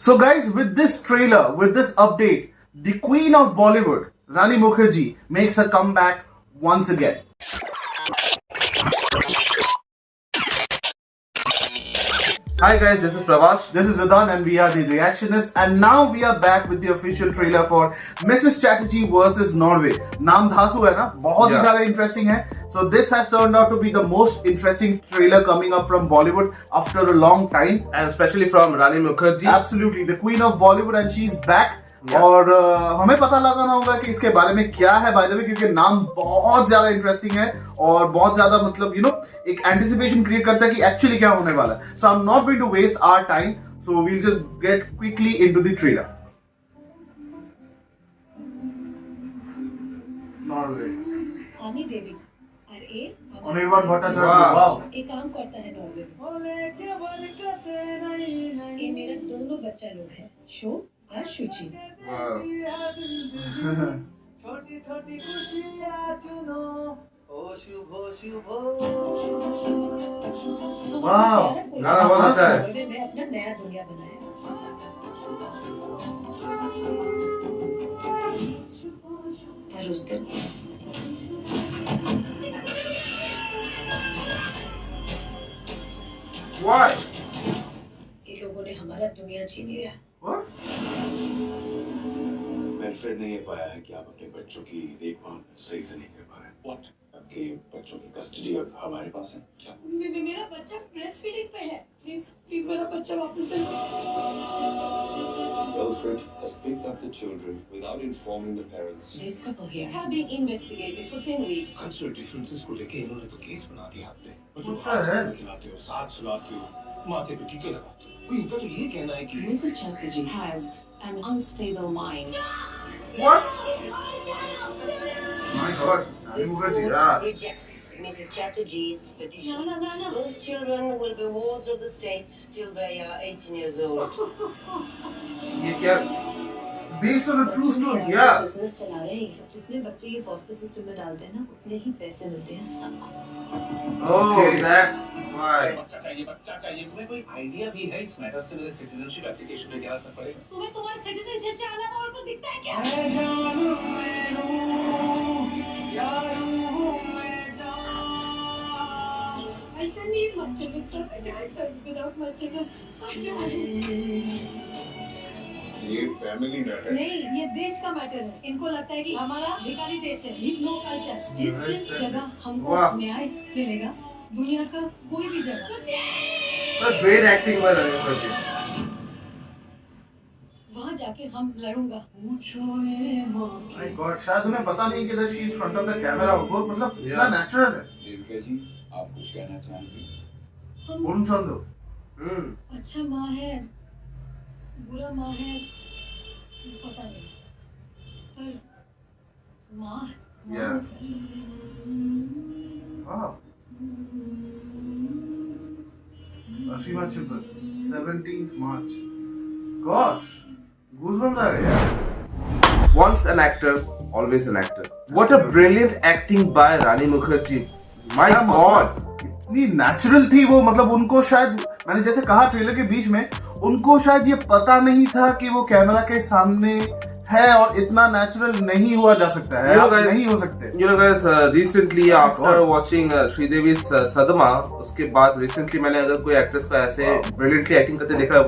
So guys, with this trailer, with this update, the queen of Bollywood, Rani Mukherjee, makes a comeback once again. Hi guys, this is Pravash. This is Vedant and we are the Reactionists, and now we are back with the official trailer for Mrs. Chatterjee versus Norway. नाम धासु है ना, बहुत ही ज़्यादा interesting है. So this has turned out to be the most interesting trailer coming up from Bollywood after a long time. And especially from Rani Mukherjee. Absolutely, the queen of Bollywood and she's back. Yeah. और हमें पता लगाना होगा कि इसके बारे में क्या है बाय द वे, क्योंकि नाम बहुत ज्यादा इंटरेस्टिंग है और बहुत ज्यादा मतलब एक एंटिसिपेशन क्रिएट करता है कि एक्चुअली क्या होने वाला है. So I am not going to waste our time, so we will just get quickly into the trailer. Norway आमी देवी अरे अनिर्बाण भट्टाचार्य. वाओ, एक काम करता है नॉर्वे. ये मेरे दोनों बच्चा लोग हैं, शो और शुचि. छोटी छोटी खुशियाँ चुनो, ओ शुभ शुभ. वाओ, गाना बहुत अच्छा है. नॉर्वे में अपना नया दुनिया बनाया. और उस दिन Why? ये लोगों ने हमारा दुनिया छीन लिया. मैनफ्रेड ने ये पाया है कि आप अपने बच्चों की देखभाल सही से नहीं कर पा रहे. व्हाट? आपके बच्चों की कस्टडी अब हमारे पास है क्या? मेरा बच्चा ब्रेस्ट फीडिंग पे है. प्लीज मेरा बच्चा वापस दे दो. Wilfred has picked up the children without informing the parents. This couple here have been investigated for 10 weeks. Cultural differences को लेके इन्होंने तो केस बना दिया आपने. बच्चों होता है. खिलाते हो, साथ सुलाते हो, माथे पे टीके लगाते हो. कोई इनका तो ये कहना है कि Mrs. Chatterjee has an unstable mind. What? My God, Rani Mukherjee, yeah. Rejects Mrs. Chatterjee's petition. No. Those children will be wards of the state till they are 18 years old. ये क्या? Based on a true story. Yeah. Business चला रहे हैं ये लोग. जितने बच्चे ये फॉस्टर सिस्टम में डालते हैं ना, उतने ही पैसे मिलते हैं सबको. Oh, that's why. बच्चा चाहिए. तुम्हें कोई आइडिया भी है इस मैटर से मेरे सिटीजनशिप एप्लीकेशन में क्या असर पड़ेगा? तुम्हें तुम्हारे सिटीजनशिप से अलावा और कुछ दिखता है क्या? I can leave my children, sir. I can't serve without my children. I can't. ये फैमिली मैटर. नहीं, ये देश का मैटर है. इनको लगता है कि हमारा भिखारी देश है, नो कल्चर. जिस जगह हमको वाह. न्याय मिलेगा, दुनिया का कोई भी जगह, Great acting by Rani Mukherjee. वहाँ जाके हम लड़ूंगा. My God, शायद उन्हें पता नहीं कि she is in front of the camera. वो मतलब इतना natural है. देविका जी, आप कुछ कहना चाहेंगे? वरुण चंद्र. अच्छा माँ है, बुरा माँ है, पता नहीं, पर माँ Yeah. Wow. Ashima Chibber, 17th March. Gosh, goosebumps आ रहे हैं. Once an actor, always an actor. What a brilliant acting by Rani Mukherjee. My God. इतनी नेचुरल थी वो, मतलब उनको शायद, मैंने जैसे कहा ट्रेलर के बीच में, उनको शायद ये पता नहीं था कि वो कैमरा के सामने है और इतना नेचुरल नहीं हुआ जा सकता है. आप नहीं हो सकते. You know guys, recently after watching Sridevi's Sadma, उसके बाद recently मैंने अगर कोई एक्ट्रेस को ऐसे brilliantly acting करते देखा है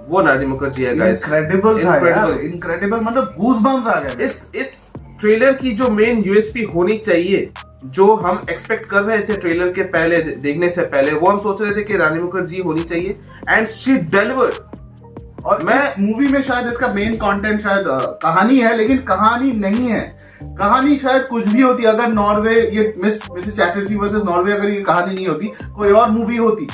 वो रानी मुखर्जी है guys. इनक्रेडिबल था यार, इनक्रेडिबल, मतलब गूज़बम्स आ गए. इस ट्रेलर की जो मेन यूएसपी होनी चाहिए, जो हम एक्सपेक्ट कर रहे थे ट्रेलर के पहले देखने से पहले, वो हम सोच रहे थे कि रानी मुखर्जी होनी चाहिए एंड शी डिलीवर्ड. और इस मूवी में शायद इसका मेन कंटेंट शायद कहानी है, लेकिन कहानी नहीं है. कहानी शायद कुछ भी होती अगर नॉर्वे, ये मिसेस चैटर्जी वर्सेस नॉर्वे, अगर ये कहानी नहीं होती, कोई और मूवी होती,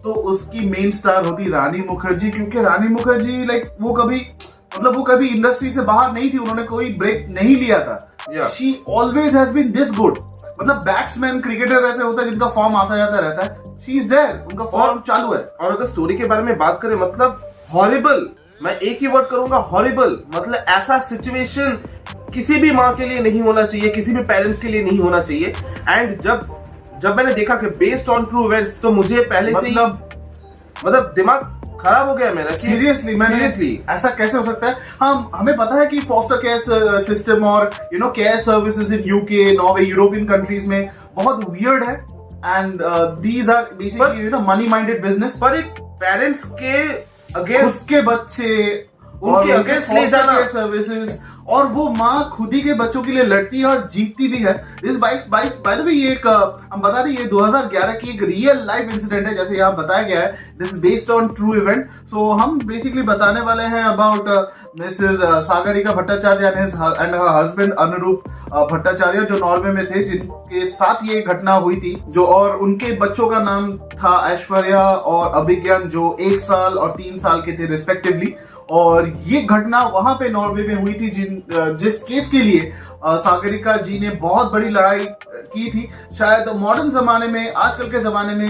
तो उसकी मेन स्टार होती रानी मुखर्जी. क्योंकि रानी मुखर्जी वो कभी इंडस्ट्री से बाहर नहीं थी, उन्होंने कोई ब्रेक नहीं लिया था. She always has been this good. मतलब बैट्समैन, क्रिकेटर ऐसे होता है जिनका फॉर्म आता जाता रहता है. शी इज देयर, उनका फॉर्म चालू है. और अगर स्टोरी के बारे में बात करें, मतलब हॉरिबल, मैं एक ही वर्ड करूंगा, हॉरिबल. मतलब ऐसा सिचुएशन किसी भी माँ के लिए नहीं होना चाहिए, किसी भी पेरेंट्स के लिए नहीं होना चाहिए. एंड जब मैंने देखा कि बेस्ड ऑन ट्रू इवेंट्स, तो मुझे पहले से ही मतलब दिमाग खराब हो गया मेरा। सीरियसली ऐसा कैसे हो सकता है? हम हमें पता है कि फॉस्टर केयर सिस्टम और care services in UK, Norway, European countries में बहुत वियर्ड है, and these are basically money minded business. पर एक पेरेंट्स के अगेंस्ट उसके बच्चे उनके अगेंस्ट ले जाना सर्विसेज, और वो माँ खुद ही के बच्चों के लिए लड़ती है और जीतती भी है। दिस बाय द वे ये एक हम बता रहे, ये 2011 की एक रियल लाइफ इंसिडेंट है, जैसे यहाँ बताया गया है। This is based on true event. So हम बेसिकली बताने वाले हैं about Mrs Sagarika Bhattacharya and her husband Anurup Bhattacharya, जो नॉर्वे में थे, जिनके साथ ये घटना हुई थी, जो और उनके बच्चों का नाम था ऐश्वर्या और अभिज्ञान, जो 1 साल और 3 साल के थे रिस्पेक्टिवली। और ये घटना वहां पे नॉर्वे में हुई थी, जिस केस के लिए सागरिका जी ने बहुत बड़ी लड़ाई की थी। शायद मॉडर्न जमाने में, आजकल के जमाने में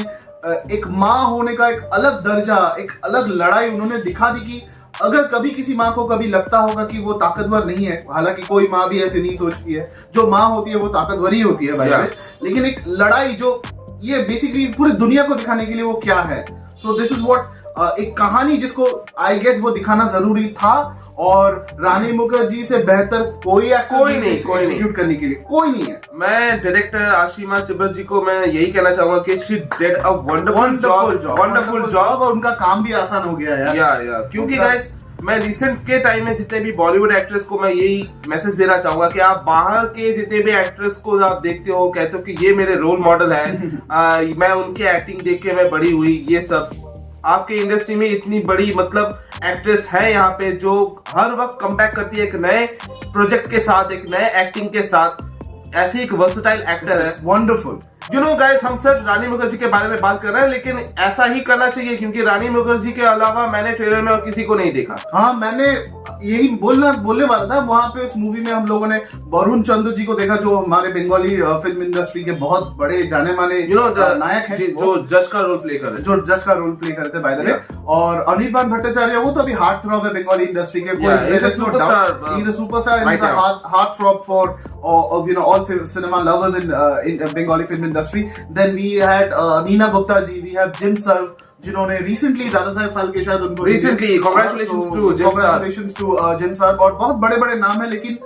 एक माँ होने का एक अलग दर्जा, एक अलग लड़ाई उन्होंने दिखा दी कि अगर कभी किसी माँ को कभी लगता होगा कि वो ताकतवर नहीं है, हालांकि कोई माँ भी ऐसे नहीं सोचती है, जो माँ होती है वो ताकतवर ही होती है भाई, लेकिन एक लड़ाई जो ये बेसिकली पूरी दुनिया को दिखाने के लिए वो क्या है। सो दिस इज व्हाट एक कहानी जिसको आई गेस वो दिखाना जरूरी था, और रानी मुखर्जी से बेहतर कोई नहीं एग्जीक्यूट करने के लिए कोई नहीं है। मैं डायरेक्टर आशिमा चिबर जी को मैं यही कहना चाहूंगा कि she did a wonderful job, और उनका काम भी आसान हो गया यार। या क्योंकि गाइस मैं रिसेंट के टाइम में जितने भी बॉलीवुड एक्ट्रेस को मैं यही मैसेज देना चाहूंगा कि आप बाहर के जितने भी एक्ट्रेस को आप देखते हो, कहते हो कि ये मेरे रोल मॉडल है, मैं उनकी एक्टिंग देख के मैं बड़ी हुई, ये सब आपके इंडस्ट्री में इतनी बड़ी मतलब एक्ट्रेस है यहाँ पे जो हर वक्त कमबैक करती है एक नए प्रोजेक्ट के साथ, एक नए एक्टिंग के साथ। ऐसी एक वर्सेटाइल एक्टर है, वंडरफुल। यू नो गाइस, हम सिर्फ रानी मुखर्जी के बारे में बात कर रहे हैं, लेकिन ऐसा ही करना चाहिए क्योंकि रानी मुखर्जी के अलावा मैंने ट्रेलर में और किसी को नहीं देखा। हाँ, मैंने यही बोलने वाला था। वहां पे उस मूवी में हम लोगों ने वरुण चंद्र जी को देखा, जो हमारे बंगाली फिल्म इंडस्ट्री के बहुत बड़े जाने माने नायक हैं, जो जज का रोल प्ले कर रहे थे बाय द वे। और अनिर्बान भट्टाचार्य, वो तो अभी हार्ट थ्रॉब है बंगाली इंडस्ट्री के, superstar, heart throb for all cinema lovers in Bengali film industry. Then we had Neena Gupta ji, we have Jim Sarv, जिन्होंने रिसेंटली दादा साहेब फाल्के शायद उनको congratulations to Jim Sarv, और बहुत बड़े बड़े नाम है। लेकिन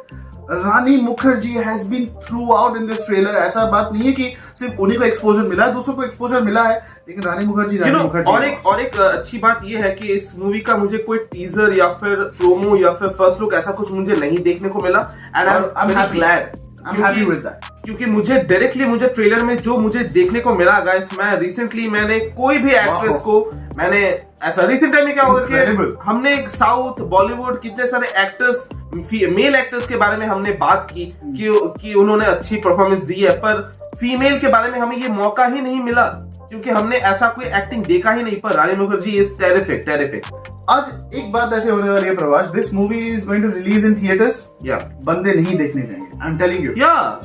Rani Mukherjee has been throughout in this trailer. ऐसा बात नहीं है कि सिर्फ उन्हीं को एक्सपोजर मिला है, दूसरों को एक्सपोजर मिला है, लेकिन रानी मुखर्जी और एक अच्छी बात यह है कि इस मूवी का मुझे कोई टीजर या फिर प्रोमो या फिर फर्स्ट लुक ऐसा कुछ मुझे नहीं देखने को मिला, एंड आई एम ग्लैड क्योंकि मुझे डायरेक्टली ट्रेलर में जो मुझे देखने को मिला गाइस, मैं रिसेंटली मैंने कोई भी एक्ट्रेस को मैंने ऐसा रिसेंट टाइम में क्या होगा कि हमने साउथ बॉलीवुड कितने सारे एक्टर्स, मेल एक्टर्स के बारे में हमने बात की कि उन्होंने अच्छी परफॉर्मेंस दी है, पर फीमेल के बारे में हमें ये मौका ही नहीं मिला क्योंकि हमने ऐसा कोई एक्टिंग देखा ही नहीं। पर रानी मुखर्जी इज टेरिफिक। आज एक बात ऐसे होने वाली है Prabhas, this movie is going to release in theatres, बंदे नहीं देखने जाएंगे, I am telling you.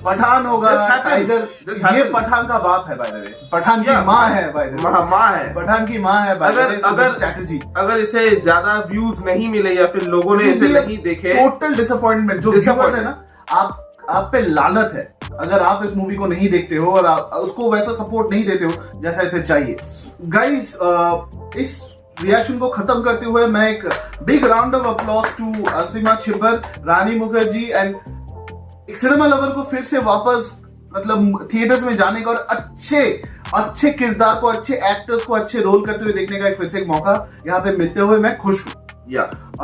Pathaan होगा, टाइगर, ये पठान का बाप है बाय द वे, पठान की माँ है बाय द वे, माँ है, पठान की माँ है बाय द वे चैटर्जी। अगर इसे ज्यादा व्यूज नहीं मिले या फिर लोगों ने इसे नहीं देखे, टोटल डिसअपॉइंटमेंट। जो व्यूअर्स है ना, आप पे लानत है अगर आप इस मूवी को नहीं देखते हो और आप उसको वैसा सपोर्ट नहीं देते हो जैसा इसे चाहिए। गाइस, इस रिएक्शन को खत्म करते हुए मैं एक big round of applause to Asima Chhibber, Rani Mukherjee and एक सिनेमा लवर को फिर से वापस मतलब थिएटर्स में जाने का और अच्छे किरदार को, अच्छे एक्टर्स को अच्छे रोल करते हुए देखने का एक फिर से एक मौका यहाँ पे मिलते हुए मैं खुश हूँ।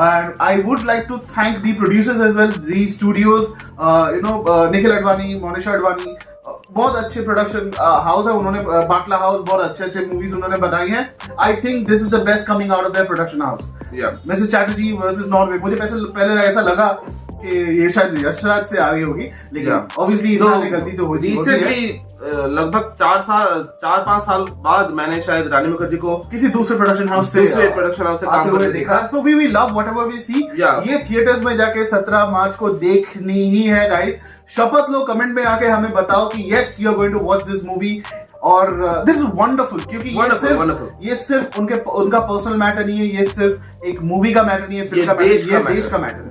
And I would like to thank the producers as well, the studios, Nikhil Advani, Monisha Advani, बहुत अच्छे प्रोडक्शन हाउस है उन्होंने, बाटला हाउस, बहुत अच्छे मूवीज उन्होंने बनाई हैं। I think this is the best coming out of their production house. Mrs Chatterjee versus Norway, मुझे पहले ऐसा लगा कि ये शायद यशराज से आगे होगी, लेकिन ऑब्वियसली इन्होंने गलती तो हुई है। लगभग 4-5 साल बाद मैंने शायद रानी मुखर्जी को किसी दूसरे प्रोडक्शन हाउस से काम करते देखा। So we love whatever we see. ये थिएटर्स में जाके 17 मार्च को देखनी ही है गाइस। शपथ लो, कमेंट में आके हमें बताओ कि yes you are going to watch this movie, और दिस इज वंडरफुल, क्योंकि ये सिर्फ उनका पर्सनल मैटर नहीं है, ये सिर्फ एक मूवी का मैटर नहीं है, फिल्म का मैटर, ये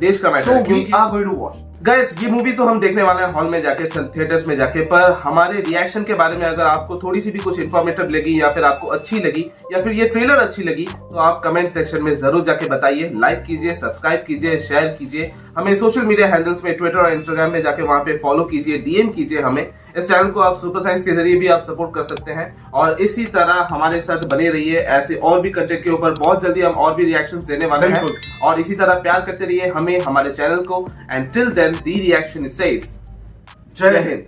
देश का matter. So we are going to watch. Guys ये मूवी तो हम देखने वाले हैं हॉल में जाके, थिएटर्स में जाके, पर हमारे रिएक्शन के बारे में अगर आपको थोड़ी सी भी कुछ इन्फॉर्मेटिव लगी या फिर आपको अच्छी लगी या फिर ये ट्रेलर अच्छी लगी तो आप कमेंट सेक्शन में जरूर जाके बताइए। लाइक कीजिए, सब्सक्राइब कीजिए, शेयर कीजिए, हमें सोशल मीडिया हैंडल्स में ट्विटर और इंस्टाग्राम में जाके वहां पे फॉलो कीजिए, डीएम कीजिए हमें। इस चैनल को आप सुपर थैंक्स के जरिए भी आप सपोर्ट कर सकते हैं और इसी तरह हमारे साथ बने रहिए। ऐसे और भी कंटेंट के ऊपर बहुत जल्दी हम और भी रिएक्शन देने वाले हैं और इसी तरह प्यार करते रहिए हमें, हमारे चैनल को। And till then the reaction says Jai Hind.